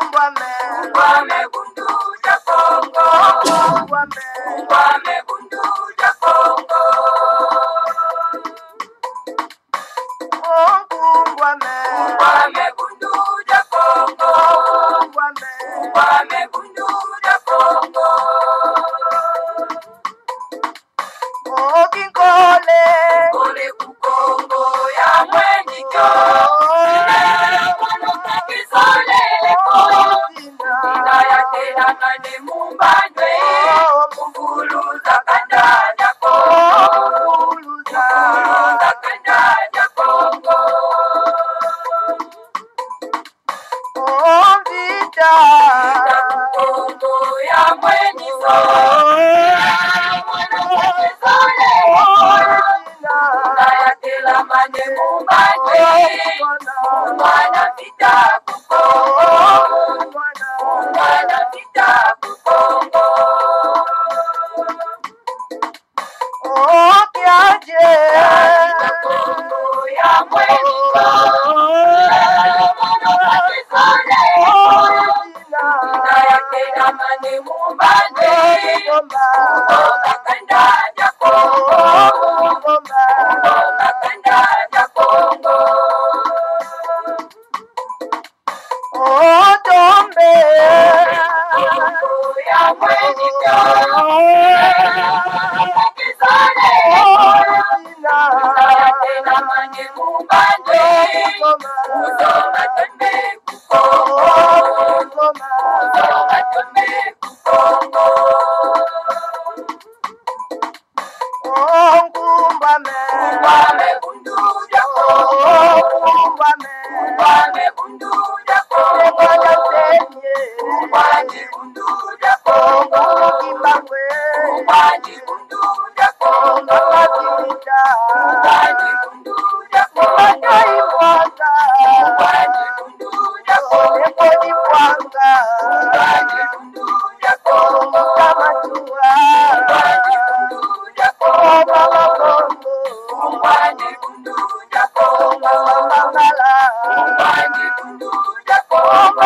Ungwame bundu ja Kongo. Ungwame bundu ja Kongo. Ungwame bundu ja Kongo. Ungwame bundu ja Kongo. Kinkole Kole kukongo ya mwenyikyo. Mwana kakisole leko. Ina ya tela kane mumbandwe. Mukuluza kanda ja Kongo. Mukuluza kanda ja Kongo. Vita Kukongo ya mwenyikyo. Mwana kakisole leko. Tela mane mumbandwe. Mwana vita kukongo. Mwana vita kukongo. Kiaje Kongo ya mwenyiko. Mwana kakisole. Ina ya tela mane mumbandwe. Konga kanda ja Kongo. Konga kanda ja Kongo. Tombe Kongo ya mwenyiko. Mwana kakisole. Ina ya tela mane mumbandwe. Uzonga tonde kukongo. Uzonga tonde kukongo. Ungwame bundu ja Kongo. Ungwame bundu ja Kongo. Ungwame bundu ja Kongo. Ungwame bundu ja Kongo. Ungwame bundu ja Kongo. Ungwame bundu ja Kongo. Ungwame bundu ja Kongo. Ungwame bundu ja Kongo. Ungwame bundu ja Kongo. Ungwame bundu ja Kongo.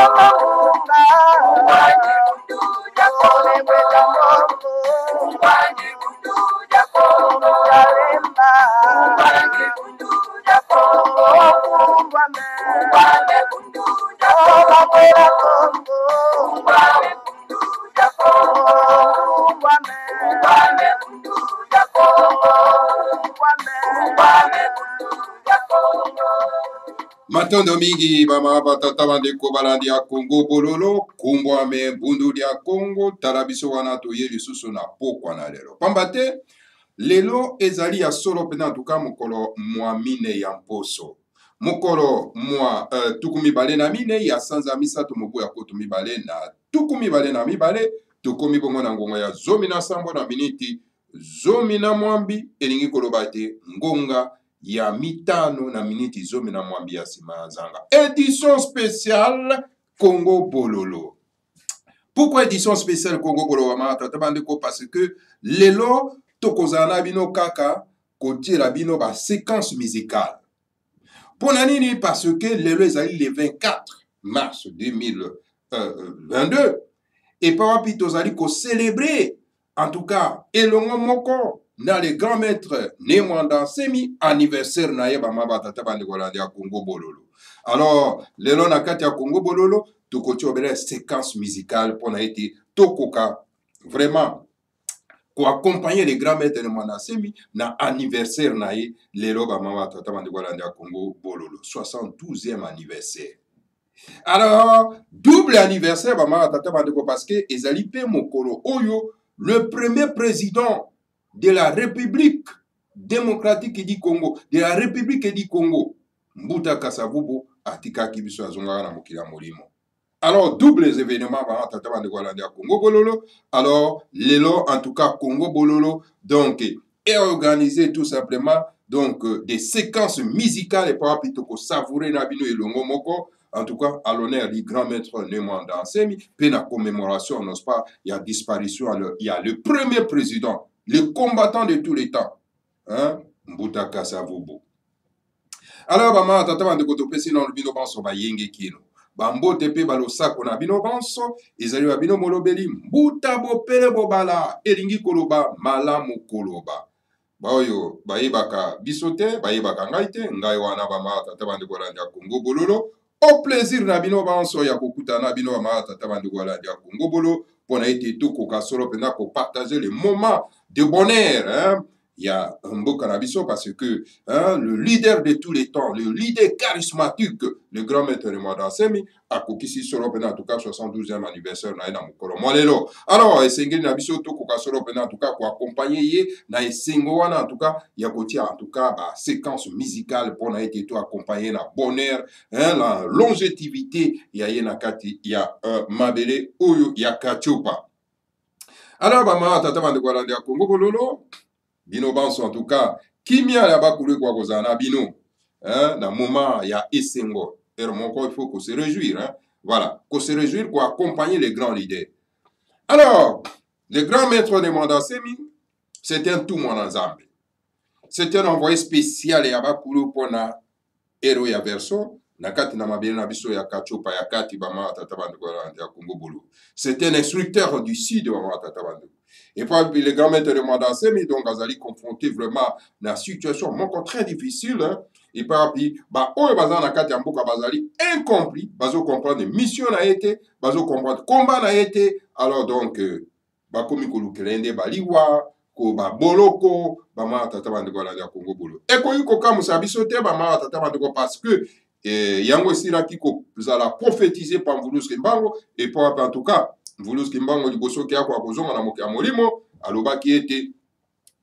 Ungwame bundu ja Kongo. Ungwame bundu ja Kongo. Ungwame bundu ja Kongo. Ungwame bundu ja Kongo. Ungwame bundu ja Kongo. Ungwame bundu ja Kongo. Ungwame bundu ja Kongo. Matondo mingi bama batata bandeko balandi ya Kongo bololo kumbwame bundu ya Kongo tarabiso wana toye lisusu na pokwa na lelo pambate lelo ezali ya solo pena tuka mokolo mwa mine ya mposo mokolo mwa tukumi bale na mine ya sanza misato mobu ya kotumi bale na tukumi bale na mibale tukomi bongo na ngongo ya zomi na sambo na miniti zomi na mwambi elingi koloba te ngonga ya mitano na miniti zomi na mwambi ya sima ya zanga. Édition spéciale Congo Bololo. Pourquoi édition spéciale Congo Bololo? Parce que lelo tokozana bino kaka kotira bino ba séquence musicale. Ponanini parce que lelo ezali le 24 mars 2022 et pawapi tozali ko célébrer en tout cas elongo moko na le grand maître Nemwanda Semi anniversaire na ye bama tata bande kolandi ya Congo Bololo. Alors lelo na kati ya Congo Bololo tokoti obele séquence musicale pona ete tokoka vraiment ko accompagner le grand maître Nemwanda Semi na anniversaire na ye lelo bama tata bande kolandi ya Congo Bololo 72e anniversaire. Alors double anniversaire bama tata bande ko parce que ezali pe mokolo oyo le premier président de la République démocratique du Congo, de la République du Congo, Mbuta Kasavubu, Atika Kibiso Azonga na Mokila Molimo. Alors, doubles événements, Congo Bololo. Alors, lelo, en tout cas, Congo Bololo, donc, est organisé tout simplement, donc, des séquences musicales et par rapport au savourer Nabino et Longo Moko. En tout cas, à l'honneur du grand maître Nemwanda Semi, puis la commémoration, n'est-ce pas, il y a disparition, il y a le premier président, le combattant de tous les temps, hein, Mbuta Kasavubu. Alors, maman, tata de koto pesi non bino banso ba yenge kino. bambote pe balosako na bino banso ezali ba bino molobeli mbuta bopele bobala elingi koloba malamu koloba baoyo bayebaka biso te bayebaka ngai te ngai wana bamama tata bandeko balandi ya Congo bololo au plaisir na bino banso ya kokutana bino bamama tata bandeko balandi ya Congo bololo mpona ete tokoka solo mpena kopartager les moments de bonheur hein? Il y a Mboka Nabiso parce que hein, le leader de tous les temps, le leader charismatique, le grand maître de Mwadansemi, a kokisi solo pena en tout cas 72e anniversaire na mukolo molelo. Alors esengeli Nabiso to koka solo pena en tout cas ko accompagner ye na esengo wana en tout cas ya kotia en tout cas ba séquence musicale pour na été to accompagner na bonheur, hein, la longévité ya ye na kati ya mabele oyo ya kachopa. Alors ba ma tata bande kwa ya Congo bololo bino banso en tout cas kimia ya bakulu kwa kozana bino hein na moment ya esengo et il faut qu'on se réjouir hein voilà qu'on se réjouir pour accompagner les grands leaders. Alors le grand maître de Mwadansemi c'était un tout mon ensemble, c'était un envoyé spécial ya bakulu pona héros ya verso na kati na mabele na biso ya kachopa ya kati bama tata bande kwa ya Congo bolo, c'était un instructeur du sud bama tata bande. Et puis les grands maîtres de Mwadansemi donc azali confronté vraiment à la situation moko très difficile hein? Et puis ba oyo baza na kati ya mboka bazali incompris bazo comprendre mission na été bazo comprendre combat na été alors donc ba komi kolukelende baliwa ko ba boloko ba ma tata bandeko la Congo bolo et ko yuko kamusa biso te ba ma tata bandeko parce que yango silaki ko zala prophétiser par Mvulus Kimbango et puis en tout cas Mvulus Kimbango liboso ki akwa kozonga na mokia molimo alobaki ete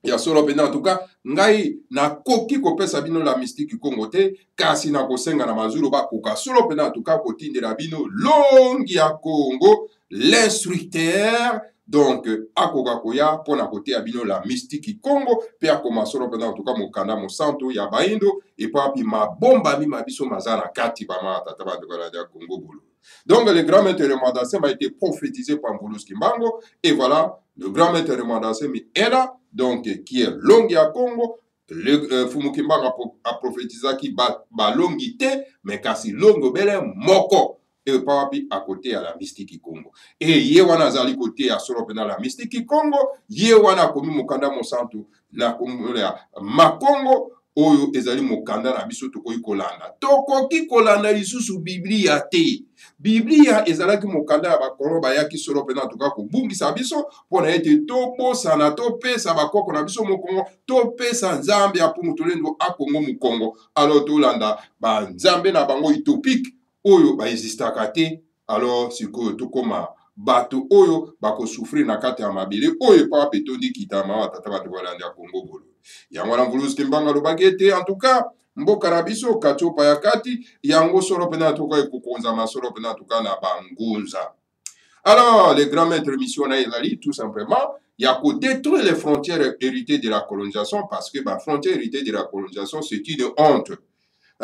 ya solo pena en tout cas ngai na koki kopesa bino la mystique Congo te kasi na kosenga na mazulu bakoka solo pena en tout cas kotindela bino longi ya Congo l'instructeur donc akoka koya pona kote ya bino la mystique Congo pe akoma solo pena en tout cas mokanda mosanto ya baindo et puis mabomba mi mabiso mazana kati bama tata bande ya Congo bolo. Donc le grand maître de Mwadansemi a été prophétisé par Mvulus Kimbango et voilà le grand maître de Mwadansemi est là donc qui est longi à Congo. Le Fumu Kimbango a prophétisé qui ba longi te mais kasi longo bele moko et papi à côté à la mystique Congo et yewana zali côté à solo pena la mystique Congo yewana komi mokanda mosantu na Makongo oyo ezali mokanda na biso tokoki kolanda tokoki kolanda lisusu biblia te biblia ezalaki mokanda ya bakolo bayaki solo pena tuka kobungisa biso mpona ete tobosana topesa bakoko na biso mokongo topesa nzambe ya pumu tolendo akongo mokongo alors tolanda banzambe na bango utopique oyo baexistaka te alors sikoyo tokoma bato oyo bakosufrir na kati ya mabele oyo epa petondi kitama tata bato balandi ya Congo bolo yango na Mvulus Kimbango lobaki ete en tout cas mboka na biso kachopa ya kati yango solo pena toka ekokonza masolo pena toka na bangunza. Alors les grands maîtres missionnaires ezali tout simplement ya ko détruire les frontières héritées de la colonisation parce que ba frontière héritée de la colonisation c'est une honte.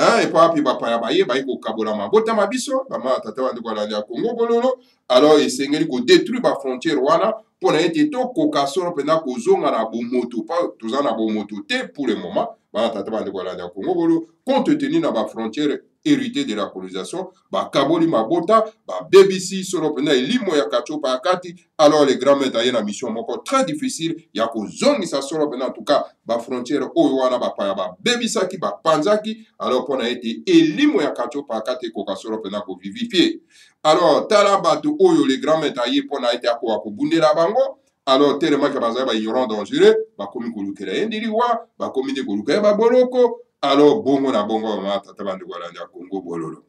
Hein, et puis bapaya baye baye ko kabola mabota mabiso bama tata bande kwa ya Congo bololo alors esengeli ko détruire ba frontière wana pona ete to koka solo pena ko zonga na bomoto pas toza na bomoto te pour le moment bama tata bande kwa ya Congo bololo compte tenu na ba frontière hérité de la colonisation ba kaboli mabota ba BBC solo pena elimo ya kachopa akati alors les grands maîtres ayena mission moko très difficile ya ko zongisa solo pena en tout cas ba frontière oyo wana ba paya ba bebisaki ba panzaki alors pona ete elimo ya kachopa akati ko kasolo pena ko vivifier alors tala bato oyo les grands maîtres aye pona ete ako bundela bango alors tellement que bazaba ignorant dangereux ba komi kolukela endiriwa ba komi de kolukela ba boloko alors bongo na bongo ma tata bande kwa ya Congo bololo.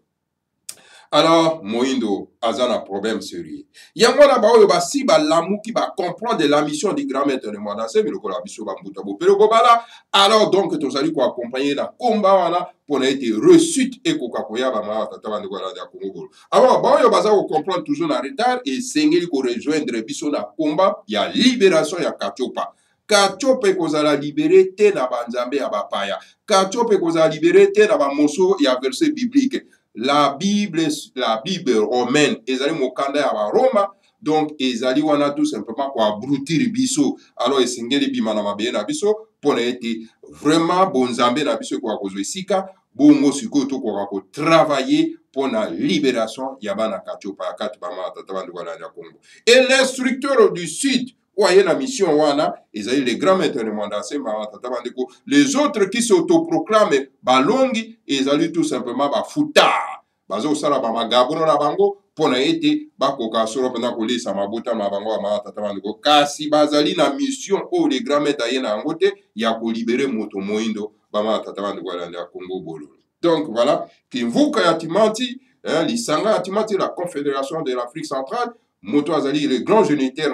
Alors moindo azana problème sérieux yango na ba oyo ba si ba lamuki ba comprendre la mission du grand maître de Mwadansemi lokola biso ba mbuta bo pero bala alors donc tozali ko accompagner na combat wana pour été reçu et koka koya ba ma tata bande kwa ya Congo bololo. Alors ba oyo baza ko comprendre toujours na retard et sengeli ko rejoindre biso na combat ya libération ya Kachopa. Kachope kozala libéré te na banzambe ya bapaya. Kachope kozala libéré te na bamoso ya verset biblique. La Bible romaine ezali mokanda ya ba Roma donc ezali wana tout simplement ko abrutir biso. Alors esengeli bima na mabeye na biso pona ete vraiment bonzambe na biso kwa kozwe sika bongo sikoyo tokoka kotravailler pona libération ya bana katiopa ya kati bama tata bandi kolanda Congo. Et l'instructeur du sud oye na mission wana ezali les grands maîtres de Mwanda Nsembi tata bandi ko les autres qui s'autoproclament balongi ezali tout simplement ba futard bazo sala ba magabono na bango pona ete bakoka solo pena kolisa mabuta na bango ama tata bandi ko kasi bazali na mission o les grands maîtres ayena yango te ya ko libérer moto moindo bama tata bandi kolanda Congo bololo. Donc voilà, Kimvuka Yatimanti, l'Isanga Yatimanti, la Confédération de l'Afrique centrale, Moto Azali, les grands génitaires,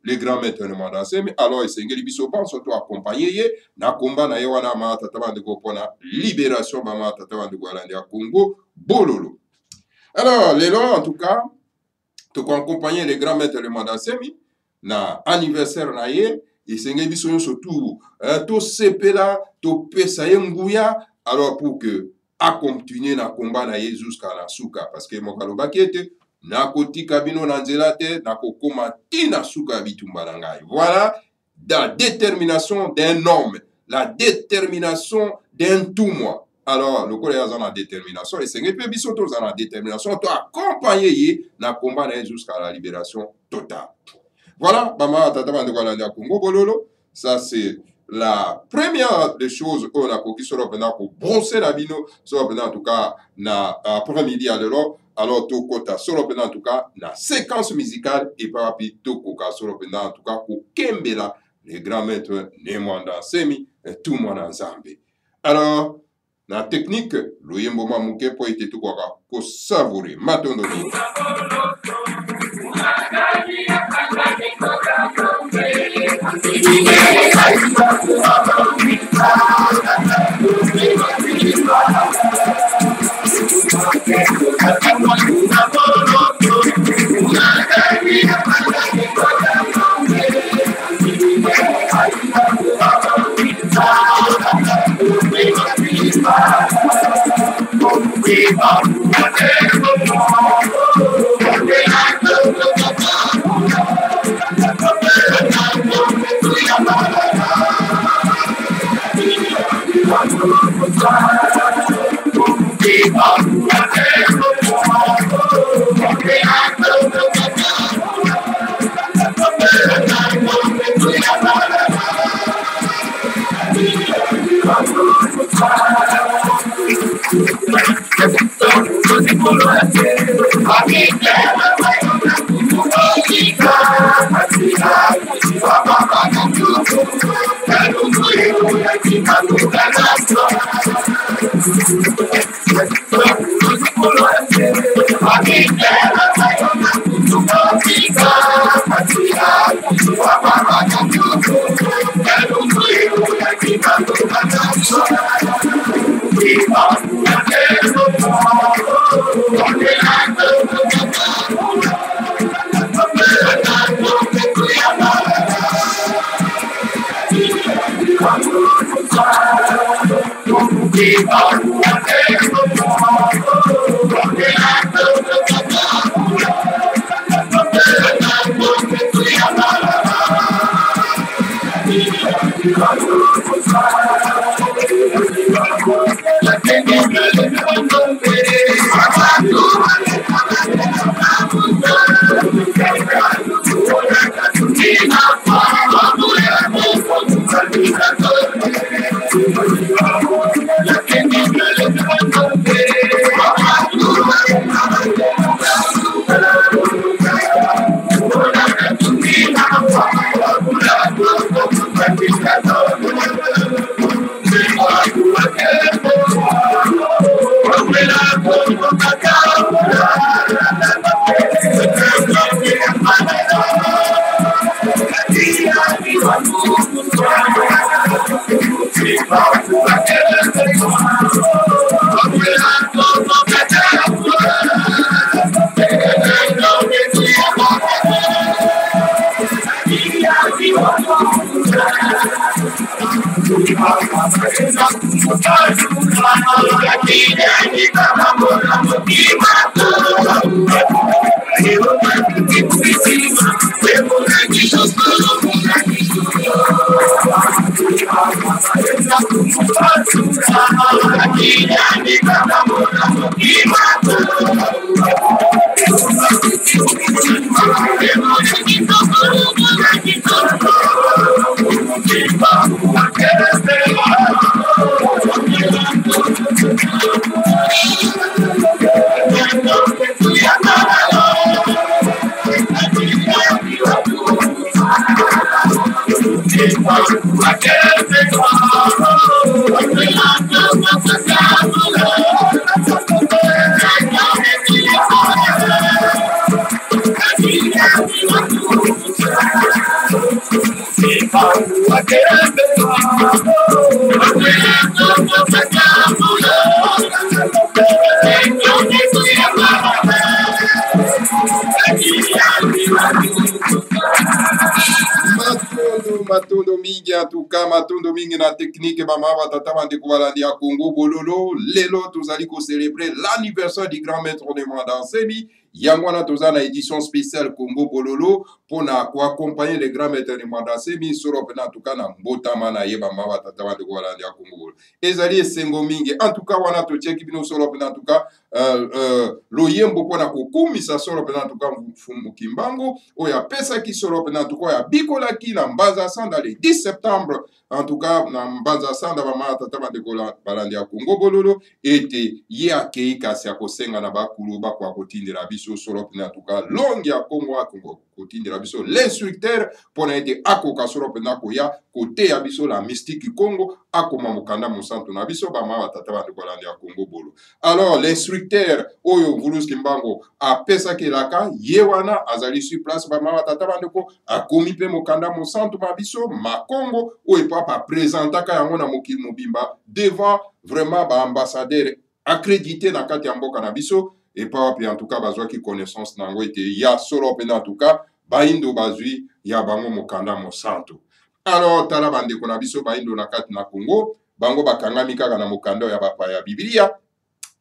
les grands maîtres de Mwanda Nsembi, alors ils s'engagent bisoban, surtout accompagné, na combat na yewana ma tataban de Gopona, libération bama tataban de Gualandia Congo, bololo. Alors, les lois en tout cas, tu accompagner les grands maîtres de Mwanda Nsembi, na anniversaire na ye, ils s'engagent bisoban surtout, to sepela, to pesa yenguya, alors pour que a continuer na combat na jusqu'à la souka parce que mokaloba kiete na kotika bino na nzela te na kokoma tina souka bitumba na ngai. Voilà la détermination d'un homme, la détermination d'un tout moi. Alors le collège a la détermination et c'est que biso to za la détermination to accompagner ye na combat na jusqu'à la libération totale. Voilà bama tata bande ko la Congo bololo, ça c'est la première des choses on a qui sera pour brosser la bino sera en tout cas na après-midi alors tout kota sera en tout cas la séquence musicale et par rapport tout koka sera en tout cas pour kembela les grands maîtres ne Mwanda Nsembi et tout Mwana Nzambe. Alors la technique loyembo mamuke pour être tout koka ko savourer matondoni. Matondo mingi en tout cas, matondo mingi na technique bama batata bande kubalandi ya Congo bololo. Lelo tozali ko célébrer l'anniversaire du grand maître de Mwanda Nsemi. Yangwana tozana édition spéciale Congo bololo pour accompagner les grands maîtres de Mwanda Nsemi solo pena en tout cas na mbotama na yeba bama batata bande kubalandi ya Congo bololo. Ezali esengo mingi en tout cas wana to tieki bino solo pena en tout cas loyembo pona kokumisa solo pena en tout cas mukimbango oya pesa ki solo pena en tout cas ya bikola ki na mbaza sanda le 10 septembre en tout cas na mbaza sanda bama tata bande kubalandi ya Congo bololo ete ye akei kasi akosenga na bakulu bakwa kotindela biso solo pena en tout cas longi ya Congo akongo kotindela biso l'instructeur pona ete akoka solo pena koya kote ya biso la mystique Congo akoma mukanda musantu na biso bama tata bande kubalandi ya Congo bololo. Alors l'instructeur oyo Vuluski Mbango a pesa kelaka yewana azali sur place bama tata bande ko akomi pe mukanda musantu mabiso makongo oyo papa présentaka yango na mokili mobimba devant vraiment ba ambassadeur accrédité na kati ya mboka na biso et pas en tout cas bazwa ki connaissance nango ete ya solo pena en tout cas baindo bazwi ya bango mukanda musantu. Alors tala bande ko na biso baindo na kati na Congo bango bakangami kaka na mukanda ya bapa ya Biblia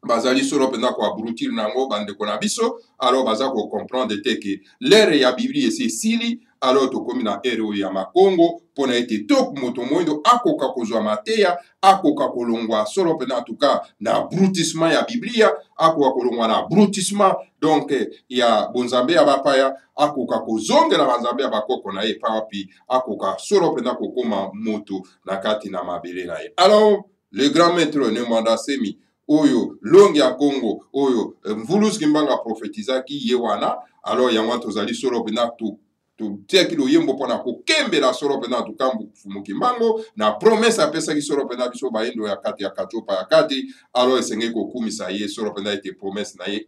bazali solo pena ko abrutir nango bande ko na biso. Alors baza ko comprendre te que l'ère ya Biblia c'est sili alors to komi na ere ya makongo pona ete tok moto moindo akoka kozwa mateya akoka kolongwa solo pena en tout cas na brutissement ya Biblia akoka kolongwa na brutissement donc ya bonzambe ya bapaya akoka kozongela banzambe ya bakoko na ye papi akoka solo pena kokoma moto na kati na mabele na ye. Alors le grand maître ne Mwanda Nsemi oyo longi ya Congo oyo Vuluski Mbango prophétisaki yewana alors yango tozali solo pena tu tiaki loyembo pona kokembe la solo pena tukambu mukimbango na promesse apesa ki solo pena biso baendo ya kati ya kachopa ya kati alors esenge kokumisa ye solo pena ete promesse na ye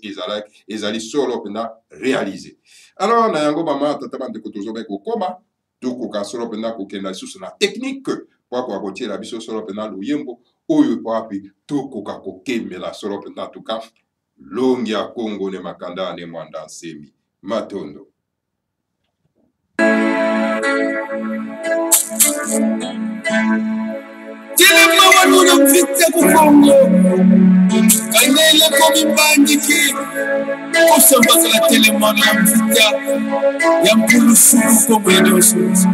ezali solo pena réalisé. Alors na yango mama tata bande ko tozobe kokoma tukoka solo pena kokenda lisusu na technique kwa kotiela biso solo pena loyembo oyo papi tukoka kokembe la solo pena tuka longi ya Congo ne makanda ne Mwanda Nsemi matondo. Tile mwa wana mfite kukongo Kainele komi bandiki Kosambaza la tele mwana ya mfita Ya mpulu suku kongo ya neosuzi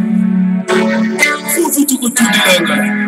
Fufu tuko tunilanga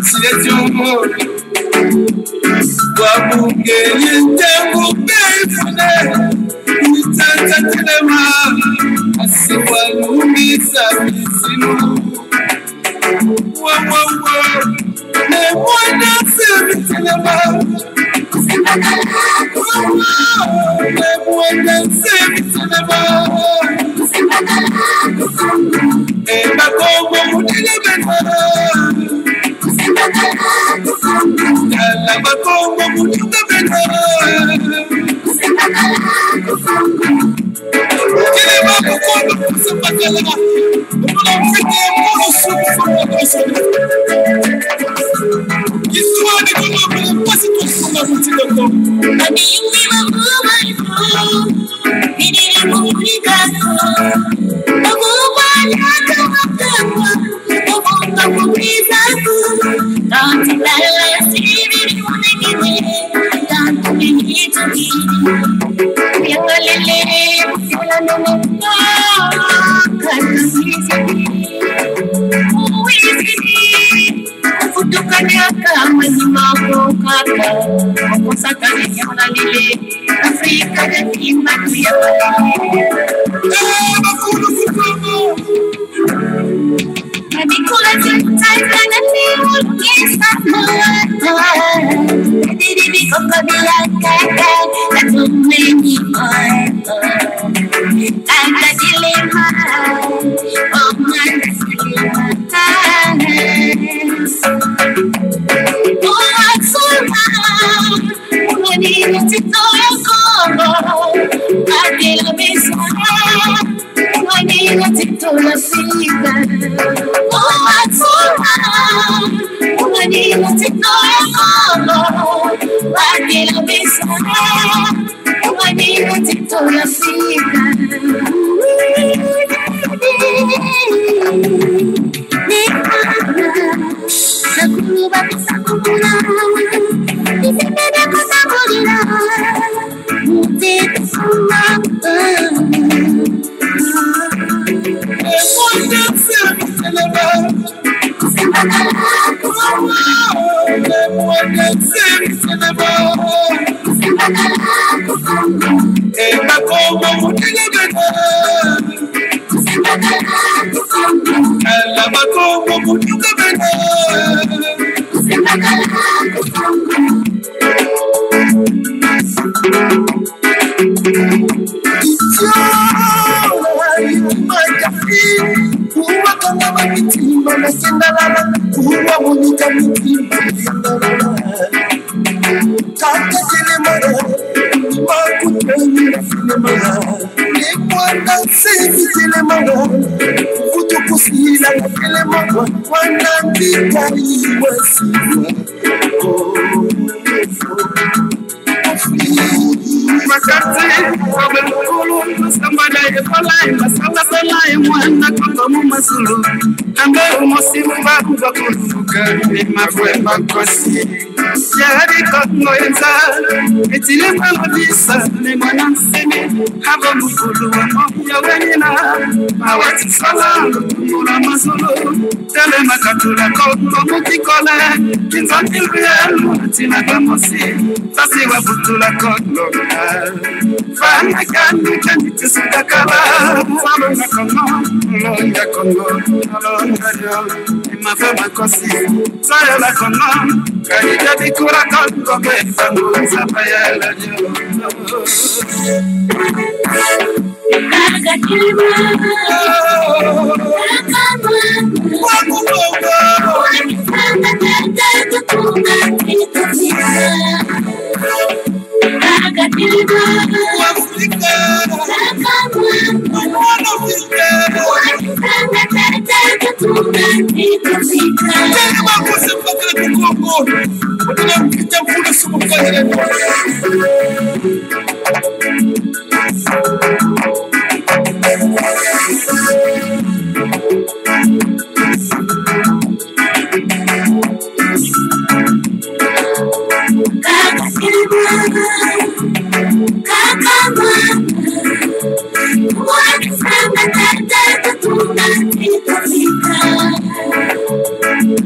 silezione wabunge yentangu befune nitata telema asiwalumisa misimu wa ne mwana semi telema ne mwana semi telema bakongo mutelema la bakongo mutelema kile bakongo kusapakala unamfike mmoja sufu Histoire de comment on passe tout sur la routine de corps.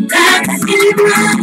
Kaka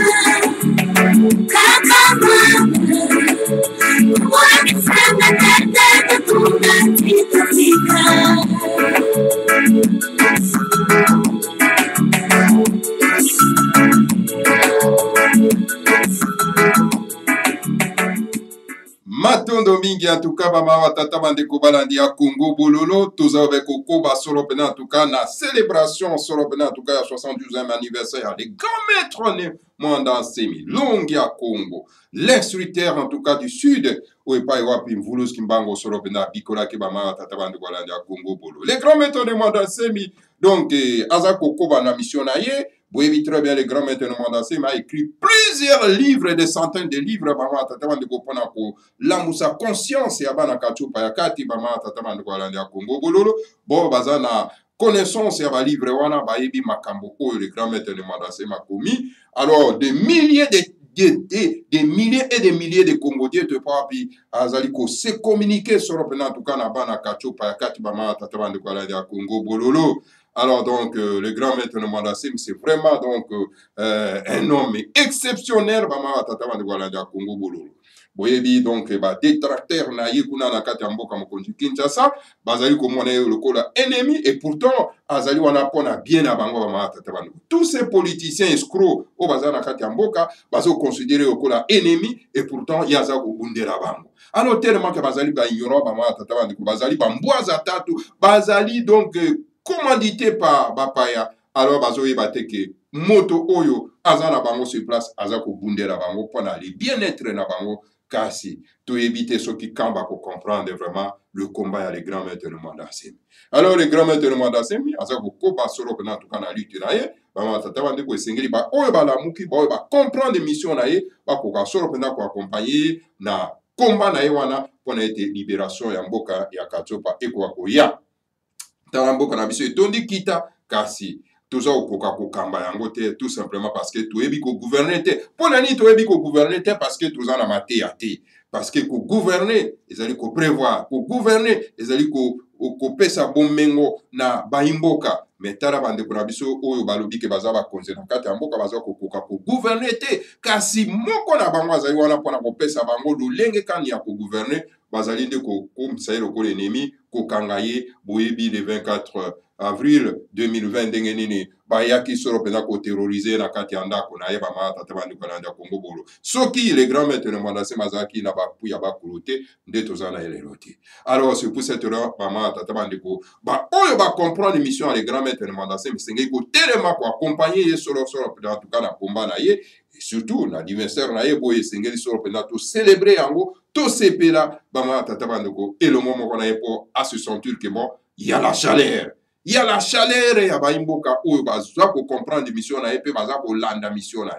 Matondo mingi en tout cas bama tata bande ko balandi ya Congo bololo toza be ko ba solo pena en tout cas na célébration solo pena en tout cas 72e anniversaire des grands maîtres né Mwanda Nsemi longi ya Congo l'instructeur en tout cas du sud ou pas wapi mvulus kimbango solo pena bikola ke bama tata bande ko balandi ya Congo bololo les grands maîtres de Mwanda Nsemi donc azako ko ba na mission na ye. Vous voyez très bien, les grands maîtres de Mwanda Nsemi a écrit plusieurs livres, des centaines de livres. Bama tataban de kopona ko lamusa conscience ya bana kachupa ya kati bama tataban de kolandi ya Congo bololo. Bon bazana connaissance ya ba livre wana ba yebi makambo oyo les grands maîtres de Mwanda Nsemi a commis. Alors des milliers des milliers et des milliers de Congolais de papi azaliko se communiquer sur le plan en tout cas na bana kachupa ya kati bama tataban de kolandi ya Congo bololo. Alors donc, le grand maître de Mwanda Nsemi, c'est vraiment donc un homme exceptionnel. Bama tata de Gualanda Congo bololo. Boyebi donc détracteur na yekuna na kati mboka mokonzi Kinshasa, bazali ko mona le kola ennemi et pourtant azali wana pona bien na bango bama tata bango. Tous ces politiciens escrocs au bazali na kati mboka bazo considérer le kola ennemi et pourtant yaza ko bundera bango. Alors tellement que bazali ba ignorant bama tata bango, bazali ba mbwaza tatu, bazali donc commandité par Bapaya, alors bazoye bateke moto oyo azana bango sur place azako bundera bango pour aller bien-être na bango kasi to éviter ceux qui kamba ko comprendre vraiment le combat à les grands maîtres de Mwanda Nsemi. Alors les grands maîtres de Mwanda Nsemi azako ko ba solo na tout kana lutte na ye ba tata bande ko esengeli ba oyo ba la muki ba oyo ba comprendre mission na ye ba ko ka solo na ko accompagner na combat na ye wana pour na été libération ya mboka ya Katsopa e ko ya Taramboka na biso etondi kita kasi toza okoka kokamba yango te tout simplement parce que toyebi ko gouverner te pona ni toyebi ko gouverner te parce que toza na mateya te parce que ko gouverner ezali ko prévoir ko gouverner ezali ko pesa bomengo na baimboka mais tala bande ko na biso oyo balobi ke baza ba konze na kati ya mboka baza kokoka ko gouverner te kasi moko na bango azali wana pona ko pesa bango lolenge kani ya ko gouverner bazali nde ko komisa lokolo ennemi ko kangaye boyebi le 24 avril 2020 ndenge nini bayaki soro pena ko terroriser na kati ya ndako na ye bama tata bandi ko nanda Congo bolo soki les grands maîtres de Mwanda Nsemi mazaki na ba puya ba kulote nde tozana eleloti. Alors c'est pour cette heure bama tata bandi ko ba oyo ba comprendre mission les grands maîtres de Mwanda Nsemi sengei ko telema ko accompagner ye solo en tout cas na combat na ye et surtout na anniversaire na ye boye sengeli solo pena to célébrer yango to sepela bama tata bandi ko et le moment qu'on a pour à se sentir que bon il y a la chaleur. Il y a la chaleur ya baimboka oyo bazwa ko comprendre mission na pe baza ko landa mission na.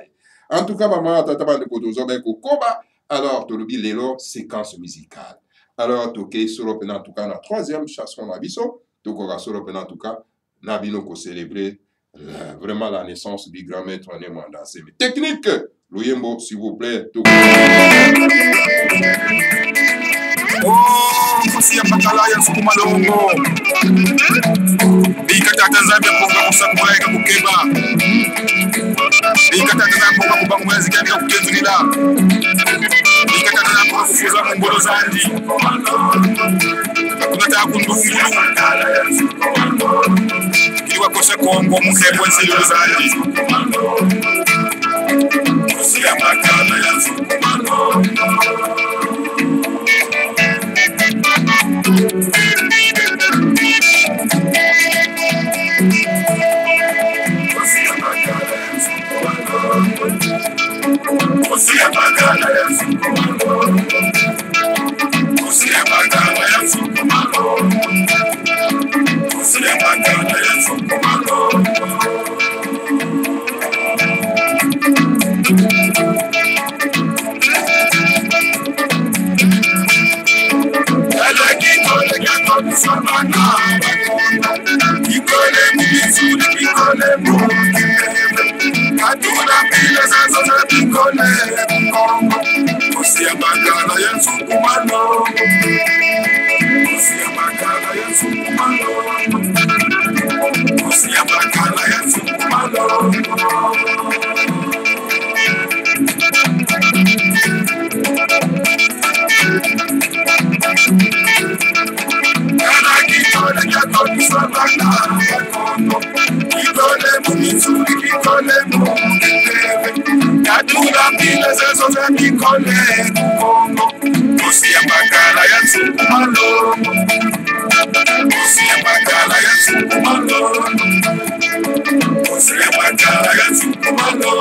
En tout cas maman tata bande ko tozo be ko koba alors to lobi lelo séquence musicale. Alors toke solo pena en tout cas la troisième chanson na biso to ko ga solo pena en tout cas na bino ko célébrer vraiment la naissance du grand maître Mwanda Nsemi. Technique Loyembo s'il vous plaît. Kosi ya patala ya sukuma longo Bikata Tanzania ponga kusakuma ya kukeba Bikata Tanzania ponga kubangu mwezi kami ya kukenzulila Bikata Tanzania ponga kufuza mbolo zandi Kunata kundungulu Kiwa koshe kongo mkebwe nsilo zandi Kosi ya patala ya sukuma longo Nikole Kongo Usia Makala ya Sukumalo Usia Makala ya Sukumalo Usia Makala ya Sukumalo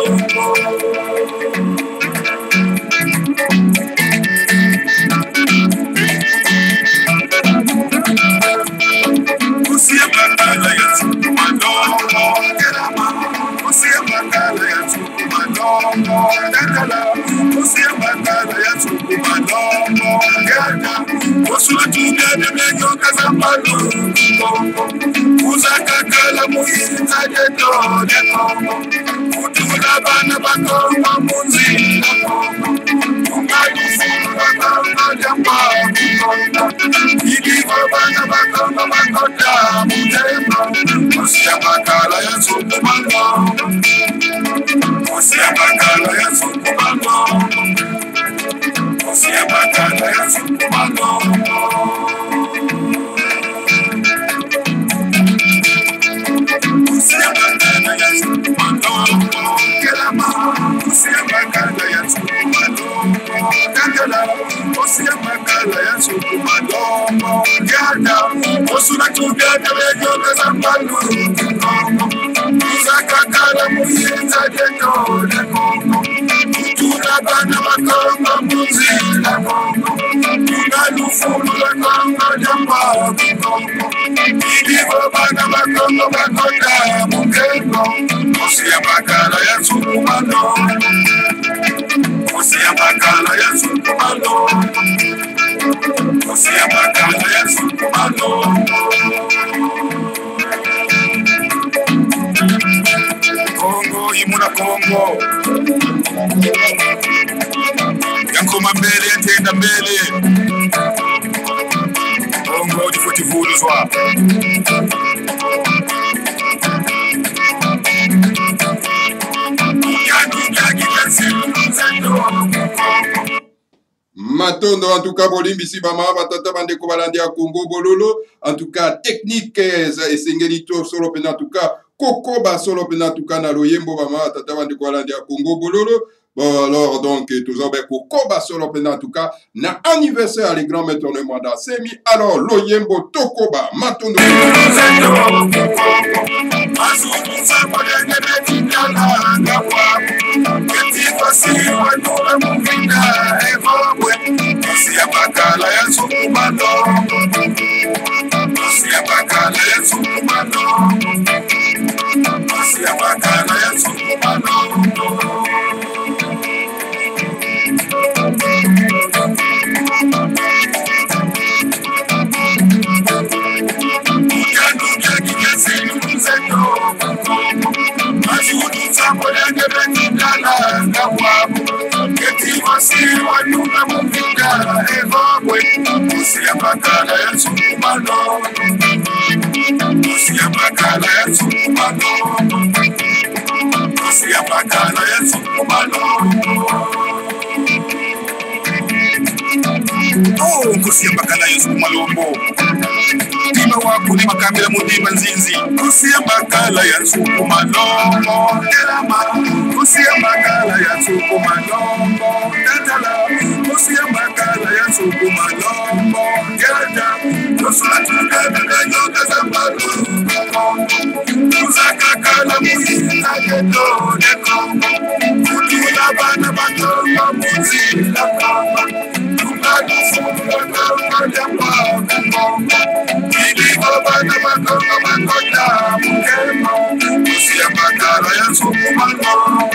Usia Makala ya Sukumalo Usia Makala ya Sukumalo Usia Makala ya Sukumalo Usula tugende menyo kazambalo Uzakakala muhinza jeto Utula bana bakoma munzila Ungalufulu bakoma jamba Ikiwa bana bakoma bakota mutema Usia Makala ya Sukumalo Usia Makala ya Sukumalo Usia Makala ya Sukumalo Usia Makala ya Sukumalo Kelama Usia Makala ya Sukumalo Kandela Usia Makala ya Sukumalo Gada Osuna tugende bejo kazambalo Uzakakala muyenza jeto Utula bana bakoma muzila Ungalufulu bakoma jamba Idigo bana bakoma bakota mukendo Usia Makala ya Sukumalo Usia Makala ya Sukumalo Usia Makala ya Sukumalo Kongo imuna Kongo Yakoma mbele yatenda mbele Kongo difotivuluzwa Matondo, en tout cas, Bolimbisi Bama, Batata Bandeko Balandia Congo Bololo, en tout cas, technique et Sengelito solo pena, en tout cas, Kokoba solo pena, en tout cas, Naloyembo Bama, Tata Bandeko Balandia Congo Bololo. Bon, alors, donc, toujours avec Kokoba solo pena, en tout cas, na anniversaire, les grands maîtres de Mwanda Semi, alors, Loyembo Tokoba, Matondo. Usia Makala ya Sukumalo Usia Makala ya Sukumalo Usia Makala ya Sukumalo Uyanuja kikesini mzeto Mazuni Sambolenge Betindala Ngawabu Keti wasiwa nyuma mungika Evogwe Usia Makala ya Sukumalo Usia Makala ya Sukumalo Usia Makala ya Sukumalo Oh, Usia Makala ya Sukumalombo Tima wako ni makambila mudima nzinzi Usia Makala ya Sukumalombo Elama Usia Makala ya Sukumalombo Tatala Usia Makala ya Sukumalombo Gada Usula tugana na nyoka za mbalo Uzakakala muhinza jeto Nekombo Utula bana bakoma muzila Kombo Ungalufulu bakoma jamba Kombo Idigo bana bakoma bakota Mukembo Usia Makala ya Sukumalo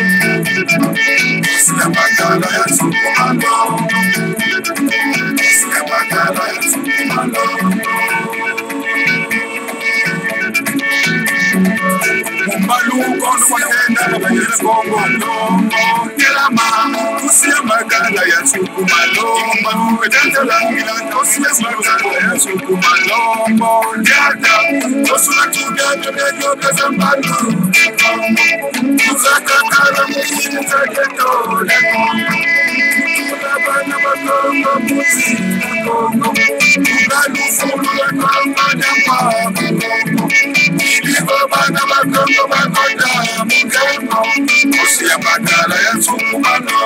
Usia Makala ya Sukumalo Usia Makala ya Sukumalo Mumbalu kono watenda Banyere Kongo Kelama Usia Makala ya Sukumalo Mumbalu Betendela Usia Makala ya Sukumalo Gada Osula tugende menyo kazambalo Uzakakala muhinza jeto Bana bakoma muzila Kongo Ungalufulu bakoma jamba Idigo bana bakoma bakota mukembo Usia Makala ya Sukumalo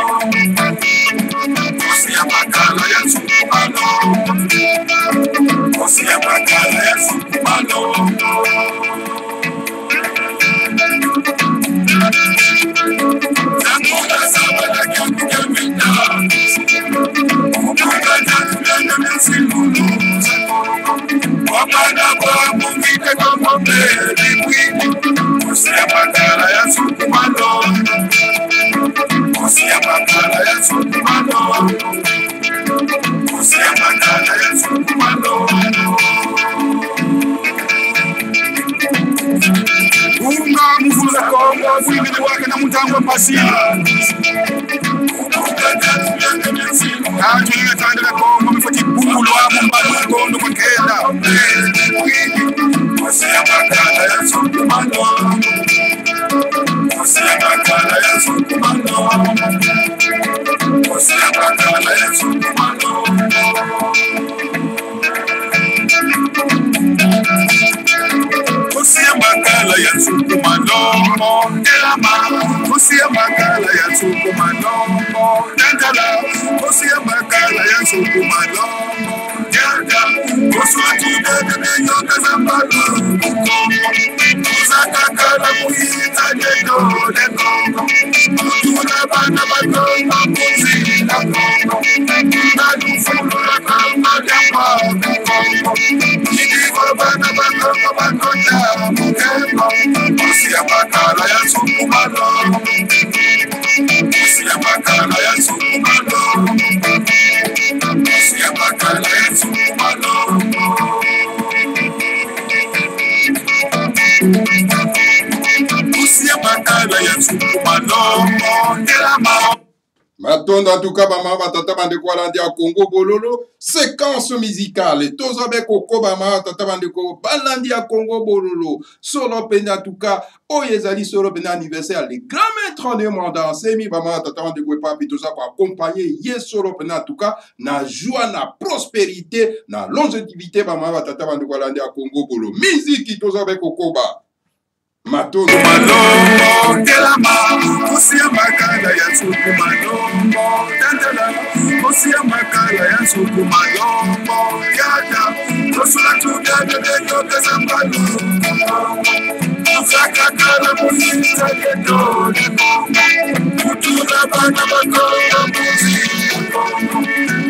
pasi. Quand tu es temps de la Congo, il faut qu'il boule à mon ballon, Congo, Kenda. C'est un bacala, il y a son commando. C'est un bacala, il y a son commando. C'est un bacala, il y a son commando. Kusia makala ya sukumano Elama Kusia makala ya sukumano Dandala Kusia makala ya sukumano Yada Kusua tude de yoga zambalo Kusaka kala kuhita jeto de Kongo Kutuna bana batonga kusila Kongo Nadu fulu la kama jamba Kongo Nidigo bana batonga batonga Kusia makala ya sukumano Kusia makala ya sukumano Kusia makala ya sukumano Kusia makala ya sukumano Matondo en tout cas bama batata bande ko alandi ya Congo bololo séquence musicale tozabe koko bama tata bande ko balandi ya Congo bololo solo pena en tout cas oyezali solo pena anniversaire les grands maîtres de mandat semi bama tata bande ko papi toza ko accompagner ye solo pena en tout cas na joie na prospérité na longévité bama batata bande ko alandi ya Congo bololo musique tozabe koko ba Matondo Malombo, Kelama, Kusia makala ya suku malombo, Dandala, Kusia makala ya suku malombo, Yada, Kusula tuda de yoga zambalo, Kusaka kala musita yeto, Kutura bana bakonga muzi,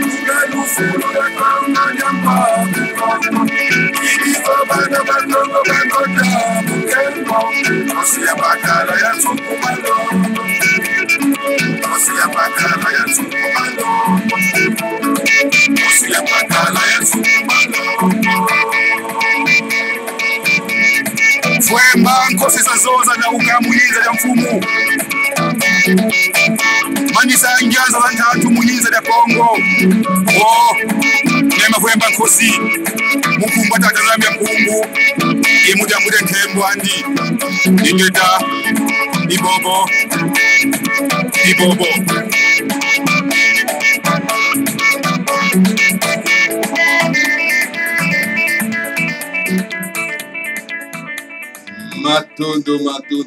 Kugalu fulu ya kama nyamba, Idiva bana bakonga bakonga, Kusia makala ya sukumalo Kusia makala ya sukumalo Kusia makala ya sukumalo Fwemba nkosi sazoza na ukamuliza ya mfumu Manisa njaza wantatu muliza ya Kongo Oh, nema fwemba nkosi Mukumba tatarambia mpungu Imuja mude nkembo andi Ingeda Ibobo Ibobo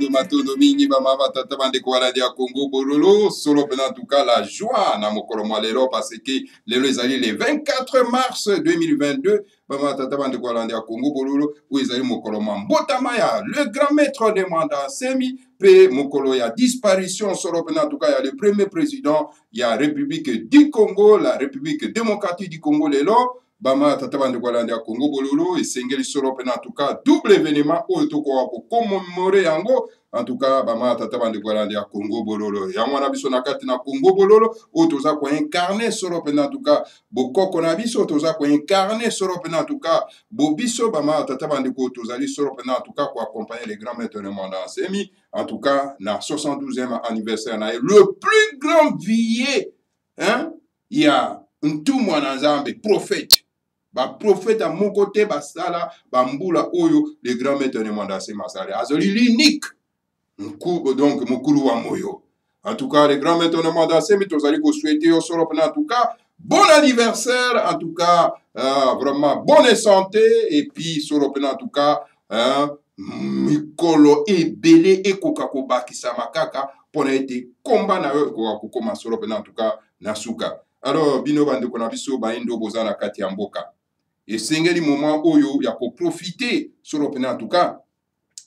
Matondo mingi bama batata bande ko alandi ya Congo bololo solo pena en tout cas la joie na mokolo malero parce que lelo ezali le 24 mars 2022 bama tata bande ko alandi ya Congo bololo où ezali mokolo mbotama ya le grand maître de mandat semi pe mokolo ya disparition solo pena en tout cas ya le premier président ya République du Congo la République démocratique du Congo lelo Bama tata bande ko alandi ya Congo bololo esengeli solo pena en tout cas double événement oyo toko ko commémorer yango en tout cas bama tata bande ko alandi ya Congo bololo yango na biso na kati na Congo bololo oyo toza ko incarner solo pena en tout cas bokoko na biso toza ko incarner solo pena en tout cas bobiso bama tata bande ko tozali solo pena en tout cas ko accompagner les grands maîtres de mandat semi en tout cas na 72e anniversaire na le plus grand billet hein il y a Ntumwa na Nzambe prophète ba prophète à mon côté basala bambula oyo les grands maîtres de mandat c'est masala azoli l'unique donc mukulu wa moyo en tout cas les grands maîtres de mandat c'est mais tozali ko souhaiter au solo en tout cas bon anniversaire en tout cas vraiment bonne santé et puis solo en tout cas mikolo ebele ekoka ko bakisa makaka pona ete komba na yo ko koma solo en tout cas nasuka alors bino bande ko na biso ba indo bozana kati ya mboka et sengeli moment oyo ya ko profiter solo pena en tout cas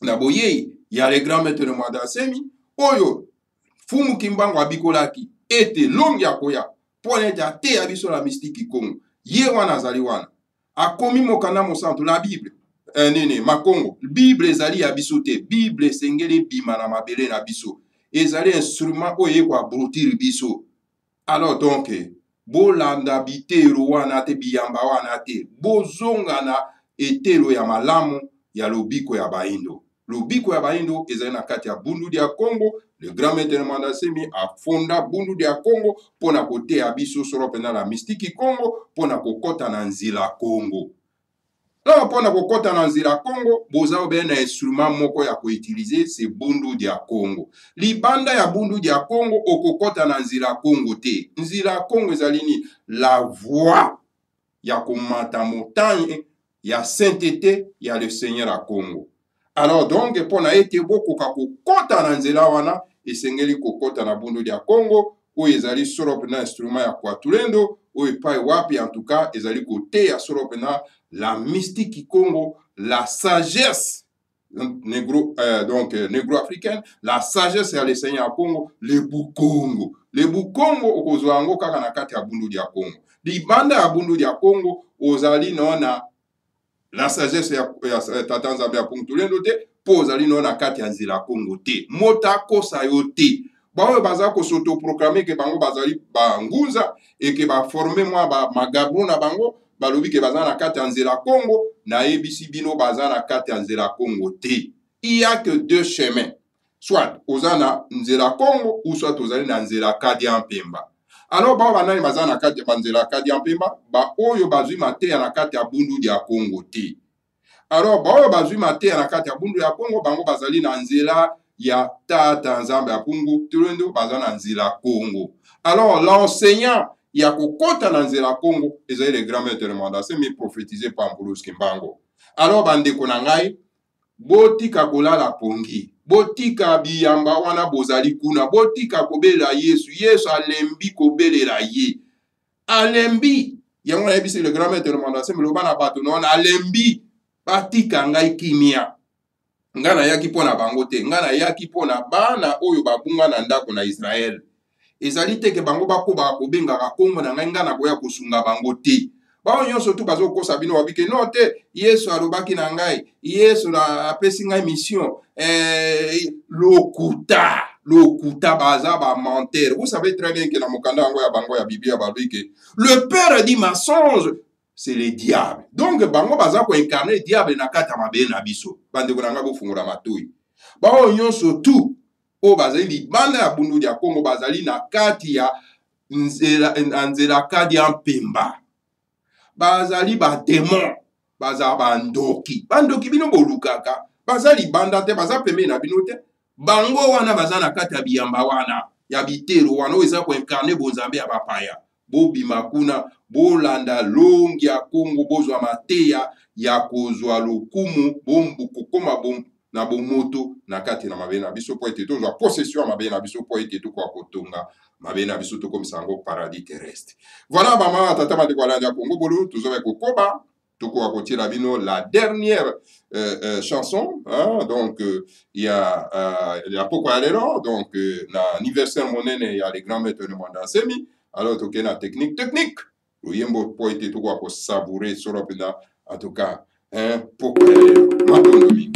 na boye ya les grands maîtres de mandat semi oyo fumu kimbango abikolaki ete longi ya koya pona ete te ya biso la mystique Congo ye wana azali wana akomi mokanda mosantu la Bible nene makongo Bible ezali ya biso te Bible sengeli bima na mabele na biso ezali instrument oyo ko abrutir biso alors donc bolanda bitero wana te biyamba wana te bozonga na etelo ya malamu ya lobiko ya baindo lobiko ya baindo ezali na kati ya bundu ya Congo le grand maître Mwanda Semi a fonda bundu dia Congo pona kote abiso soro pena la mystiki Congo pona kokota na nzila Congo. Là pona kokota na nzila Congo boza obe na instrument moko ya koutiliser c'est bundu dia Congo. Libanda ya bundu dia Congo okokota na nzila Congo te. Nzila Congo ezalini la voix ya komata montagne ya sainteté ya le Seigneur à Congo. Alors donc pona ete boko kokota na nzela wana esengeli kokota na bundu dia Congo ou ezali soro pena instrument ya kwatulendo ou epai wapi en tout cas ezali kote ya soro pena la mystique Congo, la sagesse négro-africaine, la sagesse ya le Seigneur à Congo, le Bukongo. Le Bukongo okozwango kaka na kati ya bundu dia Congo. Libanda ya bundu dia Congo ozali nona la sagesse ya tata Nzambe ya Puntulendo te po ozali nona kati ya nzela Congo te. Mota kosa yo te. Bawe baza ko s'auto-proclamer ke bango bazali bangunza et ke ba former moi ba magabon na bango balobi ke baza na kati ya nzela Congo na ebisi bino baza na kati ya nzela Congo te. Il y a que deux chemins. Soit ozana nzela Congo ou soit ozali na nzela Kadia Mpemba. Alors ba banani baza na kati ya nzela Kadia Mpemba ba oyo bazwi mateya na kati ya bundu dia Congo te. Alors ba oyo bazwi mateya na kati ya bundu ya Congo bango bazali na nzela ya tata Nzambe ya Puntulendo baza na nzela Congo. Alors l'enseignant ya kokota na nzela Congo ezali le grand maître Mwanda Semi prophétisé par Mbulus Kimbango. Alors bandeko na ngai botika kolala pongi, botika biyamba wana bozali kuna, botika kobela Yesu. Yesu alembi kobelela ye, alembi yango na yebisi le grand maître Mwanda Semi loba na bato nona alembi batika ngai kimia. Ngana yaki pona bango te, ngana yaki pona bana oyo babunga na ndako na Israël. Ezali te ke bango bakoba kobenga ka Kongo na ngai ngana koya kosunga bango te. Bao nyonso tu bazo kosa bino wabike no te, Yesu alobaki na ngai, Yesu na apesi ngai mission. Lokuta baza ba menteur. Vous savez très bien que na mokanda yango ya bango ya Biblia babike, le père dit mensonge, c'est le diable. Donc bango baza ko incarner diable na kata mabe na biso. Bande ko nanga bo fungura matoi. Bao nyonso tu o bazali libanda ya bundu dia Congo bazali na kati ya nzela Kadia Mpemba. Bazali ba démon, baza bandoki. Bandoki bino bolukaka. Bazali banda te, baza peme na bino te. Bango wana baza na kati ya biyamba wana, ya bitero wana eza ko incarner bonzambe ya bapaya. Bobi makuna, bolanda longi ya Congo bozwa mateya ya kozwa lokumu, bombu kokoma bombu na bomoto na kati na mabe na biso po ete tozwa possession mabe na biso po ete to kwa kotonga mabe na biso to komisango paradis terrestre. Voilà mama tata bandeko ya Congo bolo tozobe kokoba to kwa kotira bino la dernière chanson, hein, donc il y a pourquoi aller là, donc l'anniversaire monene il y a les grands maîtres de Mwanda Semi. Alors to kena technique oyembo po ete to kwa ko savourer solo pena en tout cas hein pourquoi aller matonomi.